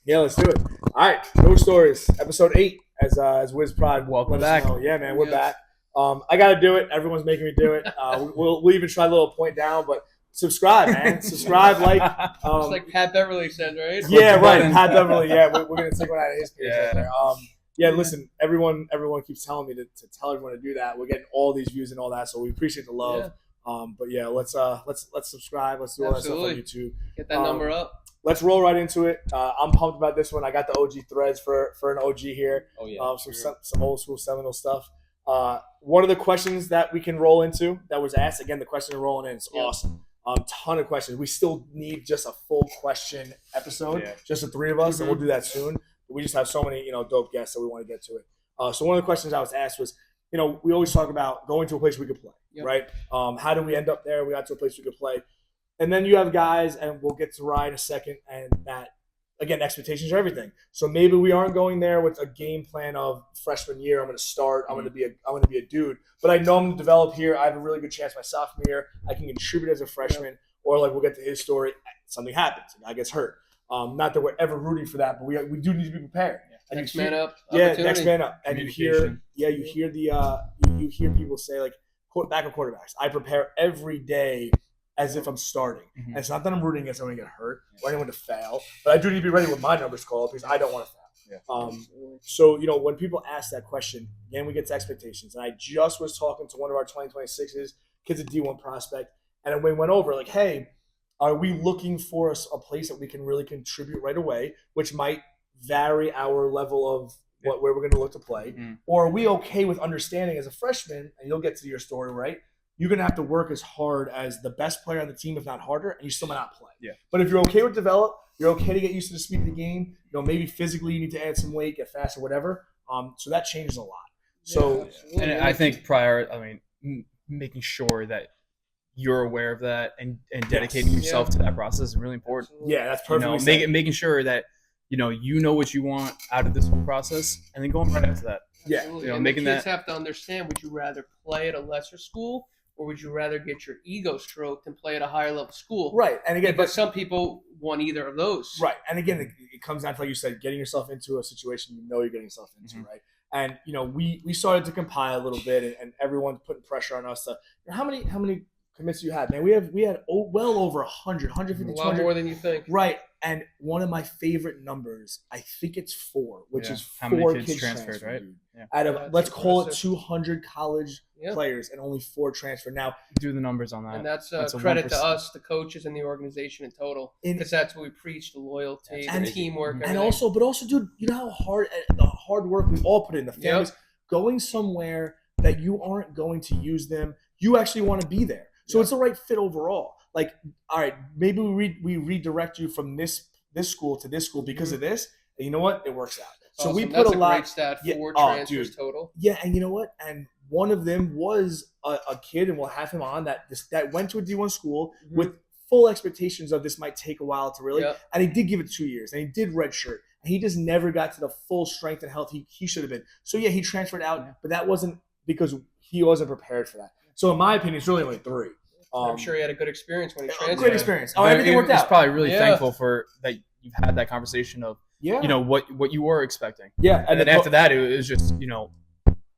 Yeah, let's do it. All right, no stories. Episode 8, as Wiz Pride. Welcome back. Yeah, man, we're back. I got to do it. Everyone's making me do it. We'll even try a little point down, but subscribe, man. Subscribe, like. It's like Pat Beverly said, right? Yeah, right. Pat Beverly. Yeah, we're gonna take one out of his page right there. Yeah, listen. Everyone keeps telling me to tell everyone to do that. We're getting all these views and all that, so we appreciate the love. Yeah. But yeah, let's subscribe. Let's do all that stuff on YouTube. Get that number up. Let's roll right into it. I'm pumped about this one. I got the OG threads for an OG here. Oh yeah. Some old school Seminole stuff. One of the questions that we can roll into that was asked, again, the question rolling in, it's awesome. Ton of questions. We still need just a full question episode, just the three of us, and we'll do that soon. We just have so many, dope guests that we want to get to it. So one of the questions I was asked was, we always talk about going to a place we could play, right? How did we end up there? We got to a place we could play. And then you have guys, and we'll get to Ryan in a second, and that, again, expectations are everything. So maybe we aren't going there with a game plan of freshman year. I'm going to start. I'm going to be a dude. But I know I'm going to develop here. I have a really good chance my sophomore year. I can contribute as a freshman, or like we'll get to his story. Something happens. A guy gets hurt. Not that we're ever rooting for that, but we do need to be prepared. And next man up. Yeah, next man up. And you hear people say like backup quarterbacks. I prepare every day as if I'm starting. And it's not that I'm rooting against anyone to get hurt or anyone to fail, but I do need to be ready when my number's called because I don't want to fail. So, when people ask that question, again, we get to expectations. And I just was talking to one of our 2026s, kid's a D1 prospect, and we went over like, hey, are we looking for a place that we can really contribute right away, which might vary our level of where we're going to look to play? Or are we okay with understanding as a freshman, and you'll get to your story, right? You're going to have to work as hard as the best player on the team, if not harder, and you still might not play. Yeah. But if you're okay with develop, you're okay to get used to the speed of the game, maybe physically you need to add some weight, get faster, whatever. So that changes a lot. So, and I think making sure that you're aware of that and dedicating yourself to that process is really important. Yeah, that's perfect. Making sure that you know what you want out of this whole process, and then going right into that. Yeah, making the kids have to understand: would you rather play at a lesser school, or would you rather get your ego stroked and play at a higher level school? Right, and again, but some people want either of those. Right, and again, it comes down to, like you said, getting yourself into a situation you're getting yourself into, right? And we started to compile a little bit, and everyone's putting pressure on us to how many commits you had, man. We had well over 100, 150, a lot more than you think. Right. And one of my favorite numbers, I think it's 4, which is 4 how many kids transferred, right? Out of, let's call it 200 college players, and only 4 transferred. Now, do the numbers on that. And that's credit to us, the coaches, and the organization in total, because that's what we preach: the loyalty, the teamwork, and also, dude, you know how hard the hard work we all put in, the families going somewhere that you aren't going to use them. You actually want to be there. So it's the right fit overall. Like, all right, maybe we redirect you from this school to this school because of this. And you know what? It works out. So we put a lot. Great stat, 4 transfers total. Yeah, and you know what? And one of them was a kid, and we'll have him on that went to a D1 school with full expectations of this might take a while to really. And he did give it 2 years, and he did redshirt, and he just never got to the full strength and health he should have been. So yeah, he transferred out, but that wasn't because he wasn't prepared for that. So in my opinion, it's really only 3. I'm sure he had a good experience when he transferred. Great experience. Everything worked out. He's probably really thankful for that you've had that conversation of what you were expecting. Yeah, and then after that, it was just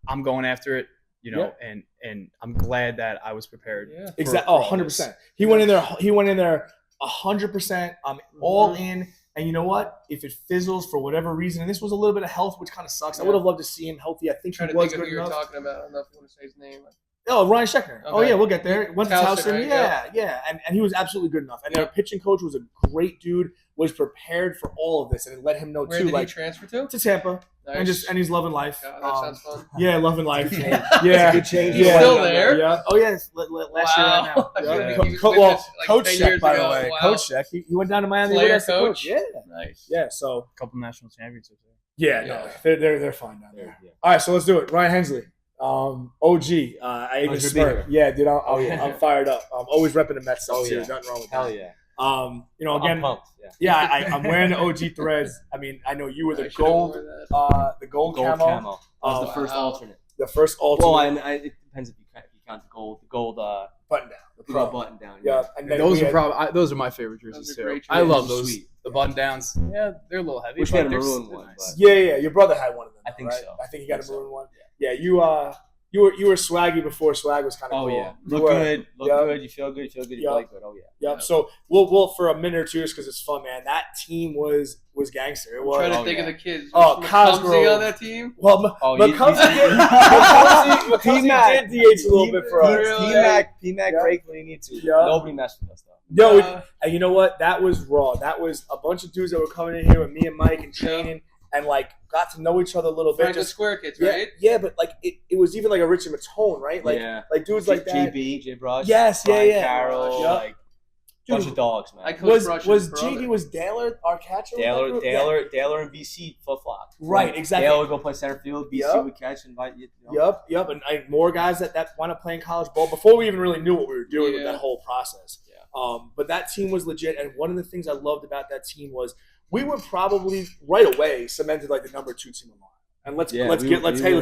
I'm going after it. And I'm glad that I was prepared. Yeah, exactly. 100%. He went in there 100%. I'm all in. And you know what? If it fizzles for whatever reason, and this was a little bit of health, which kind of sucks. I would have loved to see him healthy. I think he was good enough. You're talking about. I don't know if you want to say his name. Oh, Ryan Schechner. Okay. Oh, yeah, we'll get there. Went to Towson. Right? Yeah. And he was absolutely good enough. And our pitching coach was a great dude, was prepared for all of this, and let him know, Where too. Did he transfer to? To Tampa. Nice. And he's loving life. God, that sounds fun. Yeah, loving life. Yeah. Good change. He's still there? Yeah. Oh, yeah. Last year right now. Yeah. Coach Scheck, by the way. Wow. Coach Scheck. He went down to Miami. Player coach? Yeah. Nice. Yeah, so. A couple national championships there. Yeah, no. They're fine down there. Yeah. All right, so let's do it. Ryan Hensley. OG. I even smirk. Yeah, dude, I'm fired up. I'm always repping the Mets stuff too. Nothing wrong with that. Hell yeah. Again, I'm pumped. I'm wearing the OG threads. I mean, I know you were the gold Gold camo. That was the first alternate. The first alternate. Well, it depends if you count the gold. The gold button down. The Good pro. button down. Yeah, and then Those are my favorite Those jerseys are too. great I love jerseys. those. Sweet. The button downs. Yeah, they're a little heavy. Wish but we had a they're maroon they're one, nice. but Yeah. Your brother had one of them. I think right? so. I think he got a so. maroon one. Yeah, you were swaggy before swag was kind of Oh cool. yeah, You look were- good, look Yep. good. You feel good, you Yep. play good. Oh yeah. Yep. So we'll for a minute or two just because it's fun, man. That team was gangster. It I'm was. trying to Oh, think yeah. of the kids. Oh, Was Cosgrove. Macumsey on that team? Well, Oh, McCumsey did. McCumsey did DH a little bit for us. Really? P-Mac Yeah. break when he needs to. Yeah. Nobody messed with us though. No, and you know what? That was raw. That was a bunch of dudes that were coming in here with me and Mike and training and like got to know each other a little bit. Franklin Square kids, right? Yeah, but like it was even like a Richard Matone, right? Like yeah. like dudes like that. JB, J Brush. Yes, yeah, Brian yeah. Carroll, Yep. like bunch Dude, of dogs, man. I coached Rush was and his brother. JD was Daler our catcher? Daler and BC flip flop. Right, exactly. Daler would go play center field, BC Yep. would catch and invite you. You know? Yep. And more guys that wound up playing college ball before we even really knew what we were doing with Yeah. that whole process. Yeah. But that team was legit, and one of the things I loved about that team was we were probably right away cemented like the number 2 team in line. And let's give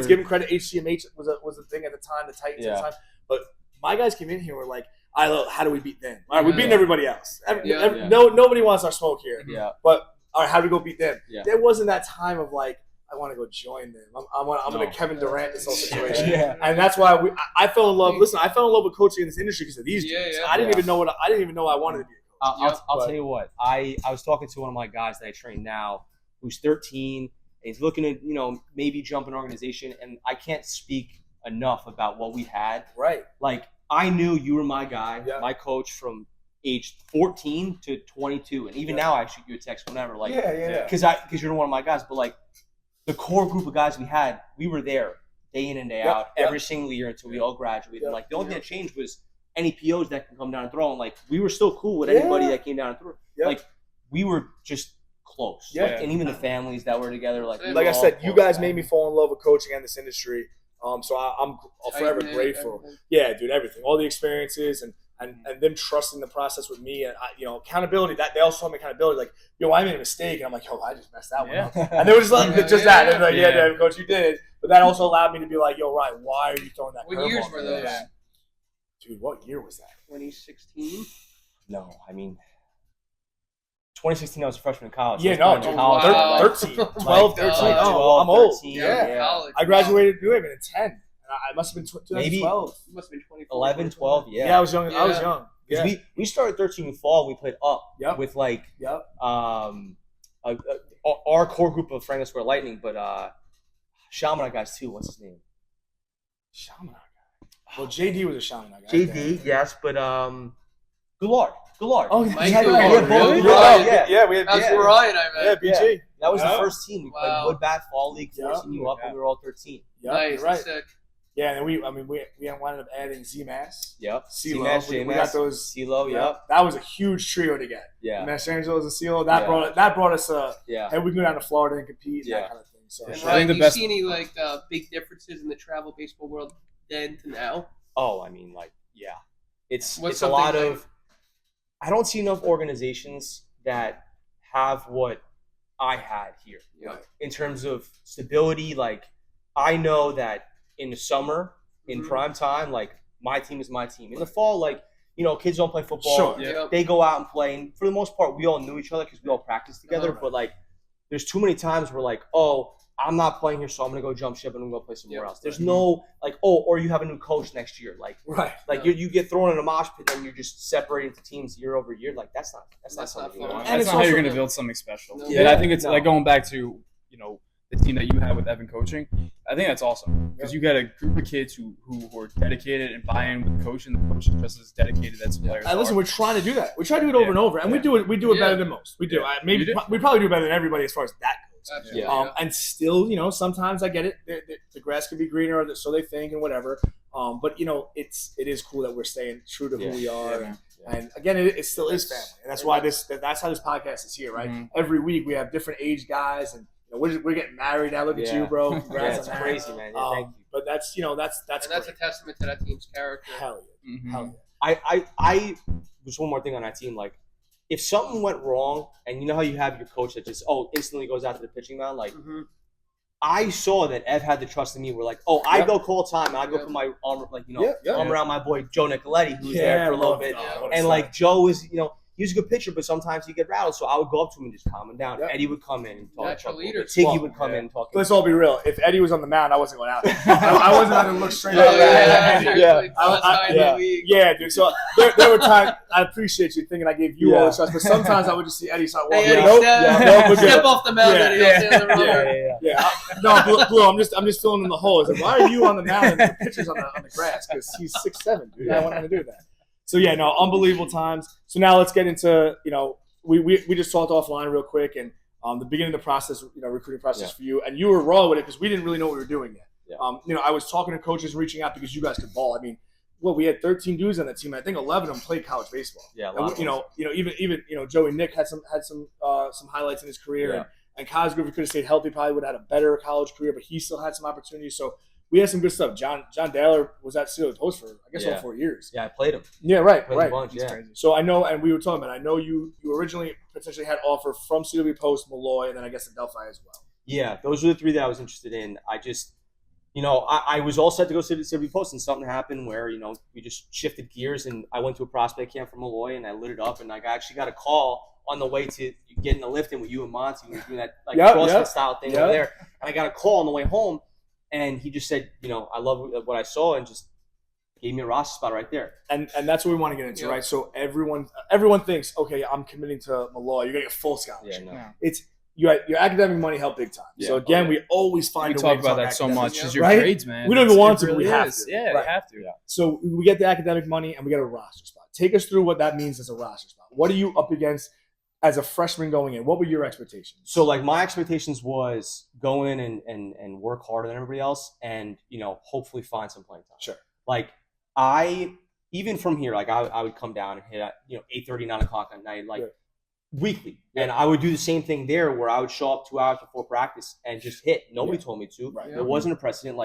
them credit. HCMH was the thing at the time, the Titans at the time. But my guys came in here were like, how do we beat them? All right, we're beating everybody else. Nobody wants our smoke here. Yeah. But all right, how do we go beat them? Yeah. There wasn't that time of like, I want to go join them. I'm going to Kevin Durant this whole situation. Yeah. And that's why I fell in love. Listen, I fell in love with coaching in this industry because of these dudes. Yeah. I didn't even know I wanted to be a coach. I'll tell you what. I was talking to one of my guys that I train now, who's 13, and he's looking to maybe jump an organization, and I can't speak enough about what we had. Right. Like I knew you were my guy, Yeah. my coach from age 14 to 22, and even now I shoot you a text whenever, like because you're one of my guys. But like the core group of guys we were there day in and day out every single year until we all graduated. Yep. Like the only thing that changed was any POs that can come down and throw, and like we were still cool with anybody that came down and threw. Yep. Like we were just close. Yeah. Like, and even the families that were together, like Like I said, you guys made me fall in love with coaching and this industry. So I'm forever grateful. Everything. Yeah, dude, everything, all the experiences and them trusting the process with me and accountability. That they also taught me accountability. Like, I made a mistake, and I'm like, I just messed that one up. And they were just like, that. They're like, yeah, coach, you did. But that also allowed me to be like, Ryan, why are you throwing that? What years were those? Dude, what year was that? 2016. No, I mean 2016. I was a freshman in college. Yeah, So I no, was playing in wow. college. 13, Oh my 12, 13. God. Oh, I'm old. 13, Yeah, college. I graduated New Haven in 10. And I must have been 2012. You must have been 24. 11, 12. Yeah. Yeah, I was young. I was Yeah. young. 'Cause Yeah. we started 13 in fall. We played up Yep. with like Yep. our core group of Franklin Square Lightning, but Shaman guys too. What's his name? Shaman guy. Well, JD was a Shaman guy. JD, yes, but Goulart. Oh, Mike yeah, Goulart, yeah, really? yeah, we had That's BG. Ryan, I Yeah, met. BG. That was the Yeah. first team. We played Wow. Wood Bat Fall League, Yeah. forcing you up when we were all 13. Yep, Nice, you're right. sick. Yeah, and we wound up adding Z-Mass. Yep. CeeLo. C-Mass, We J-Mass, got those. CeeLo, yep. That was a huge trio to get. Yeah. Mass Angeles and CeeLo. That Yeah. brought us. Yeah. And we can go down to Florida and compete and Yeah. that kind of thing. So And I Ryan, think the do you best- see any big differences in the travel baseball world then to now? Oh, I mean, like, yeah. It's What's a lot something of. I don't see enough organizations that have what I had here. Yeah. In terms of stability, like I know that in the summer, in Mhm. prime time, like my team is my team. In the fall, like kids don't play football. Sure. Yeah. They go out and play, and for the most part, we all knew each other because we all practiced together. Uh-huh. But like, there's too many times where like, oh, I'm not playing here, so I'm gonna go jump ship and I'm gonna go play somewhere Yeah. else. There's no like, oh, or you have a new coach next year, like. right. Like you get thrown in a mosh pit and you're just separating into teams year over year. Like that's not That's something not you fun. want. And That's it's not how you're also- going to build something special. No. And I think it's No. like going back to the team that you had with Evan coaching. I think that's awesome because you got a group of kids who are dedicated and buy in with the coach, and the coach is just as dedicated as players. And listen, are. we're trying to do that. We try to do it over and over, and we do it. We do it Yeah. better than most. We do. Yeah. Maybe You do? we probably do better than everybody as far as that goes. Absolutely. Yeah. And still, sometimes I get it. The grass could be greener, or so they think, and whatever. But it is cool that we're staying true to who we are. man. And again, it still is family, and that's why that's how this podcast is here, right? Mhm. Every week we have different age guys, and we're getting married now. Look at Yeah. you, bro. Yeah, Congrats it's on that. crazy, man. Yeah, thank you. But that's And that's a great. testament to that team's character. Hell yeah. Mhm. Hell yeah. I just one more thing on that team. Like, if something went wrong, and you know how you have your coach that just instantly goes out to the pitching mound. Like, Mhm. I saw that Ev had the trust in me. We're like, I go call time. I go put my arm, arm around my boy Joe Nicoletti, who was there for a little bit. And like Joe was, he was a good pitcher, but sometimes he'd get rattled. So I would go up to him and just calm him down. Yep. Eddie would come in and talk. Tiggy would come in and talk. Let's all be real. If Eddie was on the mound, I wasn't going out there. I wasn't going to look straight at Eddie. Yeah, dude. So there were times, I appreciate you thinking I gave you all the shots, but sometimes I would just see Eddie start walking. Step off the mound. No, Blue, I'm just filling in the holes. Like, why are you on the mound and the pitcher's on the grass? Because he's 6'7", dude. I want him to do that. So yeah, no, unbelievable times. So now let's get into, we just talked offline real quick, and the beginning of the process, recruiting process for you, and you were raw with it because we didn't really know what we were doing yet. Yeah. I was talking to coaches, reaching out because you guys could ball. I mean, we had 13 dudes on that team. I think 11 of them played college baseball. Yeah, even Joey Nick had some highlights in his career, and Cosgrove, he could have stayed healthy, probably would have had a better college career, but he still had some opportunities. So we had some good stuff. John Daler was at Steelers Post for, I guess, all 4 years. Yeah, I played him. Yeah, right. A bunch, Crazy. So I know, and we were talking about it, I know you originally potentially had offer from CW Post, Molloy, and then I guess Delphi as well. Yeah, those were the 3 that I was interested in. I just, I was all set to go to CW Post, and something happened where, we just shifted gears, and I went to a prospect camp from Molloy, and I lit it up, and I actually got a call on the way to getting the lift in with you and Monty. We were doing that CrossFit style thing over there. And I got a call on the way home, and he just said, I love what I saw, and just gave me a roster spot right there. And that's what we want to get into, right? So everyone thinks, okay, I'm committing to Molloy. You're going to get full scholarship. Yeah, no. It's your academic money helped big time. Yeah. So again, we always find a way to talk about that so much because your right? grades, man. We don't even want to, but we have to. Yeah, we have to. Yeah. So we get the academic money, and we get a roster spot. Take us through what that means as a roster spot. What are you up against as a freshman going in? What were your expectations? So, my expectations was go in and work harder than everybody else, and hopefully find some playing time. Sure. Even from here, I would come down and hit at 8:30, 9 o'clock at night, weekly, and I would do the same thing there, where I would show up 2 hours before practice and just hit. Nobody told me to. Right. There wasn't a precedent.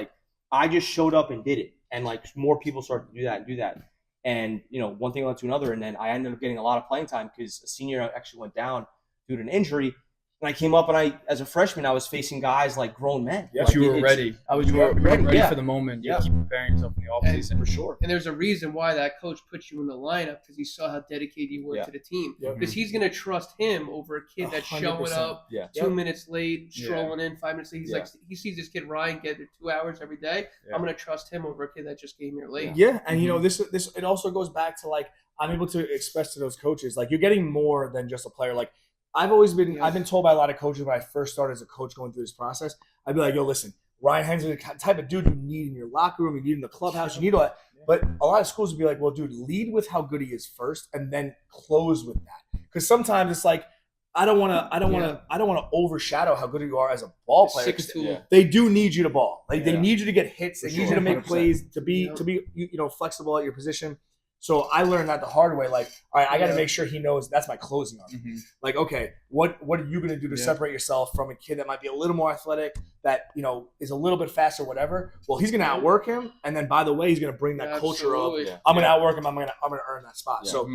I just showed up and did it, and more people started to do that. And, one thing led to another, and then I ended up getting a lot of playing time because a senior actually went down due to an injury. When I came up as a freshman, I was facing guys like grown men. Yeah, you were ready. You were ready for the moment. You keep preparing yourself in the offseason. For sure. And there's a reason why that coach put you in the lineup, because he saw how dedicated you were to the team. Because he's going to trust him over a kid that's 100%. Showing up 2 minutes late, strolling in 5 minutes late. He's he sees this kid Ryan get 2 hours every day. Yeah. I'm going to trust him over a kid that just came here late. Yeah, and this it also goes back to I'm able to express to those coaches you're getting more than just a player. I've been told by a lot of coaches when I first started as a coach going through this process, I'd be like, yo, listen, Ryan Hensley, the type of dude you need in your locker room, you need in the clubhouse, you need all that. But a lot of schools would be like, well, dude, lead with how good he is first and then close with that. Because sometimes it's I don't want to overshadow how good you are as a ball player. They do need you to ball. They need you to get hits. They need you to make 100%. Plays, to be flexible at your position. So I learned that the hard way. All right, I got to make sure he knows that's my closing arm. Mm-hmm. Okay, what are you going to do to separate yourself from a kid that might be a little more athletic, that is a little bit faster, whatever? Well, he's going to outwork him, and then by the way, he's going to bring that culture of I'm going to outwork him. I'm going to earn that spot. Yeah. So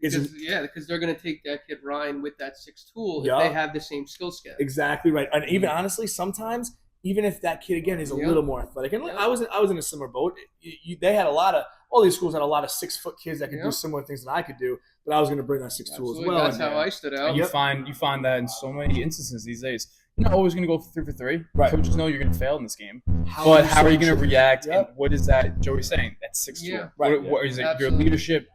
because they're going to take that kid Ryan with that 6 tool if they have the same skill set. Exactly right, and even honestly, sometimes. Even if that kid again is a little more athletic, and I was in a similar boat. They had all these schools had a lot of 6 foot kids that could do similar things that I could do, but I was going to bring that 6 tool as well. That's how I stood out. And you find that in so many instances these days. You're not always going to go 3 for 3. Right. Coaches know you're going to fail in this game, how are you going to react? And what is that Joey's saying? That's 6 tool. Yeah. Right. What is it? Your leadership,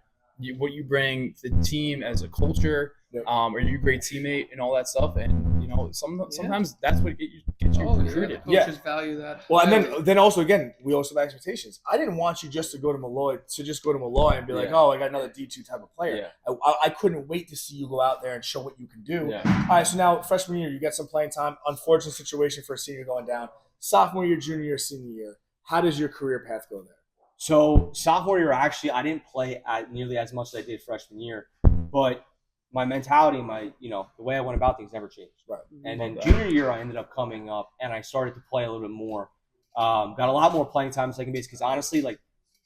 what you bring to the team as a culture. Are you a great teammate and all that stuff? And sometimes that's what gets you recruited. The coaches value that. Well, and then also again, we also have expectations. I didn't want you just to go to Molloy and be like, oh, I got another D2 type of player. Yeah. I couldn't wait to see you go out there and show what you can do. Yeah. All right, so now freshman year, you get some playing time. Unfortunate situation for a senior going down. Sophomore year, junior year, senior year. How does your career path go there? So sophomore year, actually, I didn't play nearly as much as I did freshman year, but my mentality, the way I went about things never changed. Right. And then junior year, I ended up coming up and I started to play a little bit more. Got a lot more playing time second base because honestly,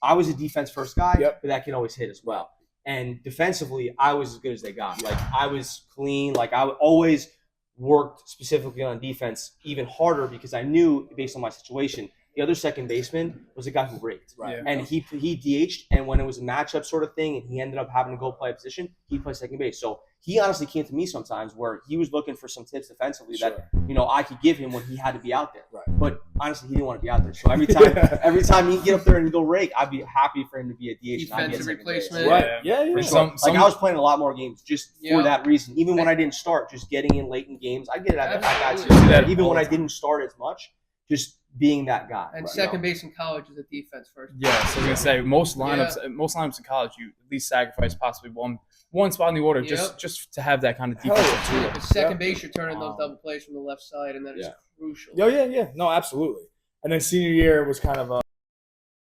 I was a defense first guy, but that can always hit as well. And defensively, I was as good as they got. I was clean. I would always worked specifically on defense even harder because I knew, based on my situation, the other second baseman was a guy who raked. Right. Yeah. And he DH'd, and when it was a matchup sort of thing, and he ended up having to go play a position, he played second base. So he honestly came to me sometimes where he was looking for some tips defensively that I could give him when he had to be out there. Right. But honestly, he didn't want to be out there. So every time he'd get up there and he'd go rake, I'd be happy for him to be a DH. Defensive replacement. Right. Yeah. So, I was playing a lot more games just for that reason. Even when I didn't start, just getting in late in games, I get it at that. Even when I didn't start as much, just being that guy. And second base in college is a defense first. Yeah, so I was gonna say most lineups in college, you at least sacrifice possibly one spot in the order just to have that kind of defensive tool. Because second base, you're turning those double plays from the left side, and that is crucial. Yeah. No, absolutely. And then senior year was kind of